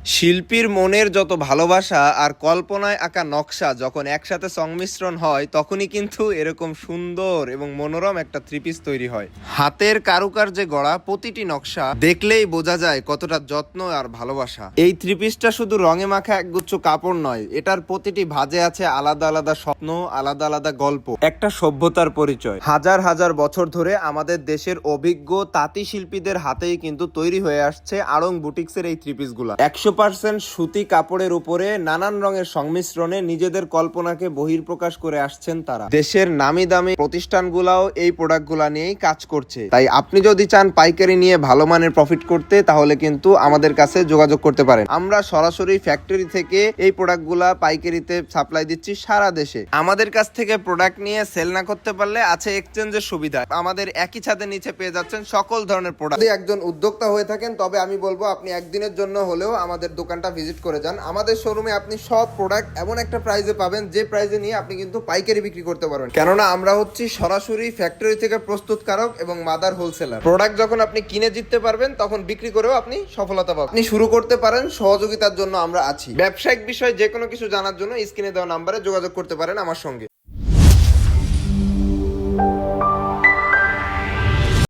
শিল্পীর মনের যত ভালোবাসা আর কল্পনায় আঁকা নকশা যখন একসাথে সংমিশ্রণ হয় তখনই কিন্তু এরকম সুন্দর এবং মনোরম একটা থ্রি পিস তৈরি হয়। হাতের কারুকার্যে গড়া প্রতিটি নকশা দেখলেই বোঝা যায় কতটা যত্ন আর ভালোবাসা। এই থ্রি পিসটা শুধু রঙে মাখা একগুচ্ছ কাপড় নয়, এটার প্রতিটি ভাঁজে আছে আলাদা আলাদা স্বপ্ন, আলাদা আলাদা গল্প, একটা সভ্যতার পরিচয়। হাজার হাজার বছর ধরে আমাদের দেশের অভিজ্ঞ তাঁতি শিল্পীদের হাতেই কিন্তু তৈরি হয়ে আসছে আড়ং বুটিক্সের এই থ্রি পিস গুলা। 100% সুতি কাপড়ের উপরে নানান রঙের সংমিশ্রণে নিজেদের কল্পনাকে বহির্প্রকাশ করে আসছেন তারা। দেশের নামি দামি প্রতিষ্ঠানগুলাও এই প্রোডাক্টগুলা নিয়েই কাজ করছে। তাই আপনি যদি চান পাইকারি নিয়ে ভালো মানের প্রফিট করতে, তাহলে কিন্তু আমাদের কাছে যোগাযোগ করতে পারেন। আমরা সরাসরি ফ্যাক্টরি থেকে এই প্রোডাক্টগুলা পাইকারিতে সাপ্লাই দিচ্ছি সারা দেশে। আমাদের কাছ থেকে প্রোডাক্ট নিয়ে সেল না করতে পারলে আছে এক্সচেঞ্জের সুবিধা। আমাদের একই ছাদের নিচে পেয়ে যাচ্ছেন সকল ধরনের প্রোডাক্ট। যদি একজন উদ্যোক্তা হয়ে থাকেন তবে আমি বলবো আপনি একদিনের জন্য হলেও আমাদের দোকানটা ভিজিট করে যান। আমাদের শোরুমে আপনি সব প্রোডাক্ট এমন একটা প্রাইসে পাবেন যে প্রাইসে নিয়ে আপনি কিন্তু পাইকারি বিক্রি করতে পারবেন। কেননা আমরা হচ্ছি সরাসরি ফ্যাক্টরি থেকে প্রস্তুতকারক এবং মাদার হোলসেলার। প্রোডাক্ট যখন আপনি কিনে জিততে পারবেন তখন বিক্রি করেও আপনি সফলতা পাবেন। আপনি শুরু করতে পারেন, সহযোগিতার জন্য আমরা আছি। ব্যবসায়িক বিষয় যে কোনো কিছু জানার জন্য স্ক্রিনে দেওয়া নাম্বারে যোগাযোগ করতে পারেন আমার সঙ্গে।